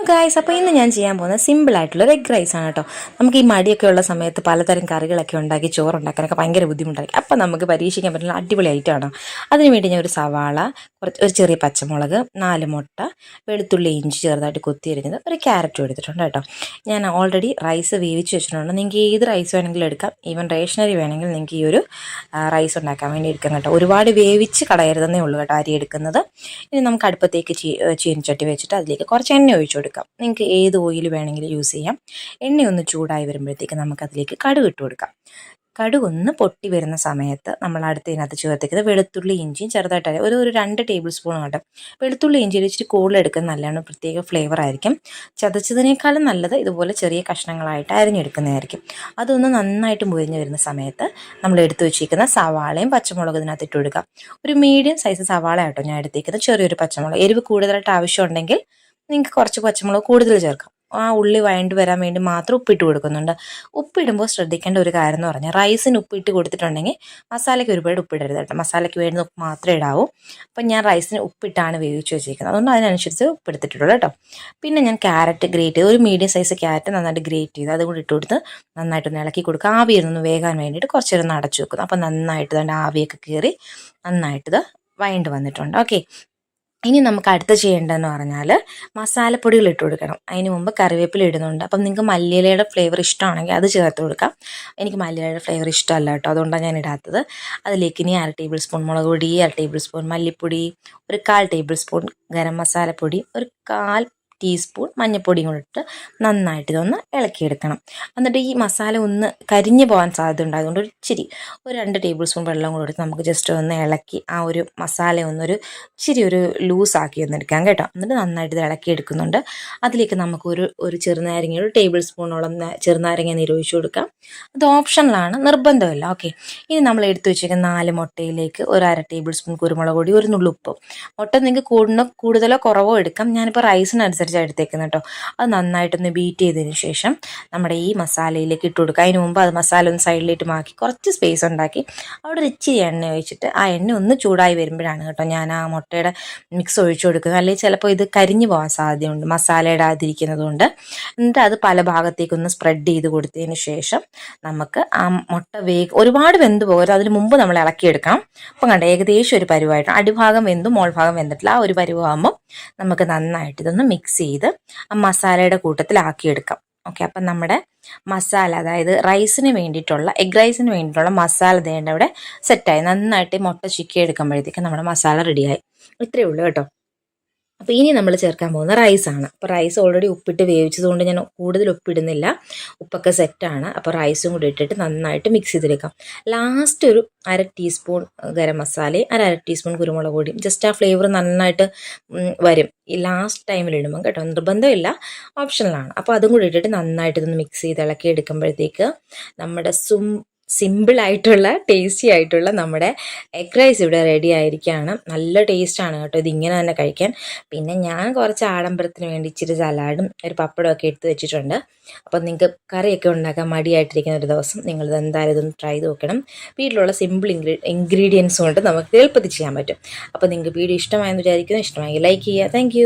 Guys, അപ്പോൾ ഇന്ന് ഞാൻ ചെയ്യാൻ പോകുന്നത് സിമ്പിളായിട്ടുള്ളൊരു എഗ് റൈസാണ് കേട്ടോ. നമുക്ക് ഈ മടിയൊക്കെ ഉള്ള സമയത്ത് പലതരം കറികളൊക്കെ ഉണ്ടാക്കി ചോറുണ്ടാക്കാനൊക്കെ ഭയങ്കര ബുദ്ധിമുട്ടായിരിക്കും. അപ്പോൾ നമുക്ക് പരീക്ഷിക്കാൻ പറ്റുന്ന അടിപൊളി ഐറ്റമാണ്. അതിനുവേണ്ടി ഞാൻ ഒരു സവാള, ഒരു ചെറിയ പച്ചമുളക്, 4 മുട്ട, വെളുത്തുള്ളി, ഇഞ്ചി ചെറുതായിട്ട് കൊത്തിയരിഞ്ഞത്, ഒരു ക്യാരറ്റും എടുത്തിട്ടുണ്ട് കേട്ടോ. ഞാൻ ഓൾറെഡി റൈസ് വേവിച്ച് വെച്ചിട്ടുണ്ട്. നിങ്ങൾക്ക് ഏത് റൈസ് വേണമെങ്കിലും എടുക്കാം. ഈവൻ റേഷനറി വേണമെങ്കിൽ നിങ്ങൾക്ക് ഈ ഒരു റൈസ് ഉണ്ടാക്കാൻ വേണ്ടി എടുക്കാം കേട്ടോ. ഒരുപാട് വേവിച്ച് കളയരുതെന്നേ ഉള്ളൂ കേട്ടോ അരി എടുക്കുന്നത്. ഇനി നമുക്ക് അടുപ്പത്തേക്ക് ചീനിച്ചട്ടി വെച്ചിട്ട് അതിലേക്ക് കുറച്ച് എണ്ണ ഒഴിച്ചു കൊടുക്കാം. നിങ്ങൾക്ക് ഏത് ഓയിൽ വേണമെങ്കിലും യൂസ് ചെയ്യാം. എണ്ണ ഒന്ന് ചൂടായി വരുമ്പോഴത്തേക്ക് നമുക്കതിലേക്ക് കടുക് ഇട്ട് കൊടുക്കാം. കടുക് ഒന്ന് പൊട്ടി വരുന്ന സമയത്ത് നമ്മൾ അടുത്തതിനകത്ത് ചേർത്തേക്കുന്നത് വെളുത്തുള്ളി, ഇഞ്ചിയും ചെറുതായിട്ട് ഒരു 2 ടേബിൾ സ്പൂൺ കണ്ടം വെളുത്തുള്ളി, ഇഞ്ചി ഇച്ചിരി കൂടുതൽ എടുക്കുന്നത് നല്ലതാണ്. പ്രത്യേക ഫ്ലേവർ ആയിരിക്കും. ചതച്ചതിനേക്കാളും നല്ലത് ഇതുപോലെ ചെറിയ കഷ്ണങ്ങളായിട്ട് അരിഞ്ഞെടുക്കുന്നതായിരിക്കും. അതൊന്ന് നന്നായിട്ട് മുരിഞ്ഞ് വരുന്ന സമയത്ത് നമ്മൾ എടുത്തു വെച്ചിരിക്കുന്ന സവാളയും പച്ചമുളകും ഇതിനകത്ത് ഇട്ട് കൊടുക്കാം. ഒരു മീഡിയം സൈസ് സവാള ആട്ടോ ഞാൻ എടുത്തേക്കുന്നത്. ചെറിയൊരു പച്ചമുളക്, എരിവ് കൂടുതലായിട്ട് ആവശ്യമുണ്ടെങ്കിൽ നിങ്ങൾക്ക് കുറച്ച് പച്ചമുളക് കൂടുതൽ ചേർക്കാം. ആ ഉള്ളി വഴണ്ട് വരാൻ വേണ്ടി മാത്രം ഉപ്പിട്ട് കൊടുക്കുന്നുണ്ട്. ഉപ്പിടുമ്പോൾ ശ്രദ്ധിക്കേണ്ട ഒരു കാര്യം എന്ന് പറഞ്ഞാൽ റൈസിന് ഉപ്പിട്ട് കൊടുത്തിട്ടുണ്ടെങ്കിൽ മസാലയ്ക്ക് ഒരുപാട് ഉപ്പിടരുത് കേട്ടോ. മസാലയ്ക്ക് വേണ്ടുന്ന ഉപ്പ് മാത്രമേ ഇടാവൂ. അപ്പം ഞാൻ റൈസിന് ഉപ്പിട്ടാണ് വേവിച്ച് വെച്ചിരിക്കുന്നത്. അതുകൊണ്ട് അതിനനുസരിച്ച് ഉപ്പെടുത്തിട്ടുള്ളൂ കേട്ടോ. പിന്നെ ഞാൻ ക്യാരറ്റ് ഗ്രേറ്റ് ചെയ്ത്, ഒരു മീഡിയം സൈസ് ക്യാരറ്റ് നന്നായിട്ട് ഗ്രേറ്റ് ചെയ്ത് അതുകൂടി ഇട്ട് കൊടുത്ത് നന്നായിട്ടൊന്ന് ഇളക്കി കൊടുക്കുക. ആവിയൊന്ന് വേകാൻ വേണ്ടിയിട്ട് കുറച്ച് നേരം അടച്ചു വെക്കുന്നു. അപ്പം നന്നായിട്ട് തന്നെ ആവിയൊക്കെ കയറി നന്നായിട്ടിത് വഴണ്ട് വന്നിട്ടുണ്ട്. ഓക്കെ, ഇനി നമുക്ക് അടുത്ത് ചെയ്യേണ്ടതെന്ന് പറഞ്ഞാൽ മസാലപ്പൊടികൾ ഇട്ട് കൊടുക്കണം. അതിന് മുമ്പ് കറിവേപ്പില ഇടുന്നുണ്ട്. അപ്പം നിങ്ങൾക്ക് മല്ലിയിലയുടെ ഫ്ലേവർ ഇഷ്ടമാണെങ്കിൽ അത് ചേർത്ത് കൊടുക്കാം. എനിക്ക് മല്ലിയിലയുടെ ഫ്ലേവർ ഇഷ്ടമല്ല കേട്ടോ, അതുകൊണ്ടാണ് ഞാൻ ഇടാത്തത്. അതിലേക്ക് ഇനി 1/2 ടേബിൾ സ്പൂൺ മുളക് പൊടി, 1/2 ടേബിൾ സ്പൂൺ മല്ലിപ്പൊടി, ഒരു 1/4 ടേബിൾ സ്പൂൺ ഗരം മസാലപ്പൊടി, ഒരു 1/4 ടീസ്പൂൺ മഞ്ഞൾപ്പൊടിയും കൂടി ഇട്ട് നന്നായിട്ട് ഇതൊന്ന് ഇളക്കിയെടുക്കണം. എന്നിട്ട് ഈ മസാല ഒന്ന് കരിഞ്ഞു പോകാൻ സാധ്യത ഉണ്ട്. അതുകൊണ്ട് ഒരു 2 ടേബിൾ സ്പൂൺ വെള്ളം കൂടി എടുത്ത് നമുക്ക് ജസ്റ്റ് ഒന്ന് ഇളക്കി ആ ഒരു മസാല ഒരു ലൂസാക്കി ഒന്നെടുക്കാം കേട്ടോ. എന്നിട്ട് നന്നായിട്ട് ഇത് ഇളക്കിയെടുക്കുന്നുണ്ട്. അതിലേക്ക് നമുക്ക് ഒരു ചെറുനാരങ്ങ, ഒരു ടേബിൾ സ്പൂണോളം ചെറുനാരങ്ങ നീര് ഒഴിച്ചു കൊടുക്കാം. അത് ഓപ്ഷണലാണ്, നിർബന്ധമില്ല. ഓക്കെ, ഇനി നമ്മൾ എടുത്തു വെച്ചിരിക്കുന്ന 4 മുട്ടയിലേക്ക് ഒരു 1/2 ടേബിൾ സ്പൂൺ കുരുമുളക് പൊടി, ഒരു നുള്ളുപ്പ്. മുട്ട നിങ്ങൾക്ക് കൂടുതലോ കുറവോ എടുക്കാം. ഞാനിപ്പോൾ റൈസിനനുസരിച്ച് എടുത്തേക്കുന്നത് കേട്ടോ. അത് നന്നായിട്ടൊന്ന് ബീറ്റ് ചെയ്തതിന് ശേഷം നമ്മുടെ ഈ മസാലയിലേക്ക് ഇട്ട് കൊടുക്കുക. അതിന് മുമ്പ് അത് മസാല ഒന്ന് സൈഡിലേക്ക് മാറ്റി കുറച്ച് സ്പേസ് ഉണ്ടാക്കി അവിടെ ഒരു ഇച്ചിരി എണ്ണ ഒഴിച്ചിട്ട് ആ എണ്ണ ഒന്ന് ചൂടായി വരുമ്പോഴാണ് കേട്ടോ ഞാൻ ആ മുട്ടയുടെ മിക്സ് ഒഴിച്ചു കൊടുക്കുന്നത്. അല്ലെങ്കിൽ ചിലപ്പോൾ ഇത് കരിഞ്ഞു പോകാൻ സാധ്യതയുണ്ട് മസാല ഇടാതിരിക്കുന്നത് കൊണ്ട്. എന്നിട്ട് അത് പല ഭാഗത്തേക്കൊന്ന് സ്പ്രെഡ് ചെയ്ത് കൊടുത്തതിന് ശേഷം നമുക്ക് ആ മുട്ട ഒരുപാട് വെന്ത് പോകരുത്, അതിന് മുമ്പ് നമ്മൾ ഇളക്കിയെടുക്കണം. അപ്പം കണ്ട ഏകദേശം ഒരു പരുവായിട്ട് അടിഭാഗം വെന്തും മോൾഭാഗം വെന്തിട്ടില്ല. ആ ഒരു പരുവാകുമ്പോൾ നമുക്ക് നന്നായിട്ട് ഇതൊന്ന് മിക്സ് ചെയ്ത് ആ മസാലയുടെ കൂട്ടത്തിലാക്കിയെടുക്കാം. ഓക്കെ, അപ്പം നമ്മുടെ മസാല, അതായത് റൈസിന് വേണ്ടിയിട്ടുള്ള എഗ് റൈസിന് വേണ്ടിയിട്ടുള്ള മസാല ദേണ്ട ഇവിടെ സെറ്റായി. നന്നായിട്ട് മുട്ട ചിക്കി എടുക്കുമ്പോഴത്തേക്കും നമ്മുടെ മസാല റെഡിയായി. ഇത്രയേ ഉള്ളൂ കേട്ടോ. അപ്പോൾ ഇനി നമ്മൾ ചേർക്കാൻ പോകുന്ന റൈസാണ്. അപ്പോൾ റൈസ് ഓൾറെഡി ഉപ്പിട്ട് വേവിച്ചതുകൊണ്ട് ഞാൻ കൂടുതൽ ഉപ്പിടുന്നില്ല. ഉപ്പൊക്കെ സെറ്റാണ്. അപ്പോൾ റൈസും കൂടി ഇട്ടിട്ട് നന്നായിട്ട് മിക്സ് ചെയ്തെടുക്കാം. ലാസ്റ്റ് ഒരു 1/2 ടീസ്പൂൺ ഗരം മസാലയും 1/2 ടീസ്പൂൺ കുരുമുളക് പൊടിയും, ജസ്റ്റ് ആ ഫ്ലേവർ നന്നായിട്ട് വരും ഈ ലാസ്റ്റ് ടൈമിൽ ഇടുമ്പം കേട്ടോ. നിർബന്ധമില്ല, ഓപ്ഷണലാണ്. അപ്പോൾ അതും കൂടി ഇട്ടിട്ട് നന്നായിട്ട് ഇതൊന്ന് മിക്സ് ചെയ്ത് ഇളക്കി എടുക്കുമ്പോഴത്തേക്ക് നമ്മുടെ സിമ്പിളായിട്ടുള്ള ടേസ്റ്റി ആയിട്ടുള്ള നമ്മുടെ എഗ് റൈസ് ഇവിടെ റെഡി ആയിരിക്കുകയാണ്. നല്ല ടേസ്റ്റാണ് കേട്ടോ ഇതിങ്ങനെ തന്നെ കഴിക്കാൻ. പിന്നെ ഞാൻ കുറച്ച് ആഡംബരത്തിന് വേണ്ടി ഇച്ചിരി സലാഡും ഒരു പപ്പടമൊക്കെ എടുത്ത് വെച്ചിട്ടുണ്ട്. അപ്പം നിങ്ങൾക്ക് കറിയൊക്കെ ഉണ്ടാക്കാൻ മടിയായിട്ടിരിക്കുന്ന ഒരു ദിവസം നിങ്ങളിത് എന്തായാലും ഇതൊന്ന് ട്രൈ ചെയ്ത് നോക്കണം. വീട്ടിലുള്ള സിമ്പിൾ ഇൻഗ്രീഡിയൻസ് കൊണ്ട് നമുക്ക് എളുപ്പത്തിൽ ചെയ്യാൻ പറ്റും. അപ്പോൾ നിങ്ങൾക്ക് വീഡിയോ ഇഷ്ടമായെന്ന് വിചാരിക്കുന്നു. ഇഷ്ടമായെങ്കിൽ ലൈക്ക് ചെയ്യുക. താങ്ക്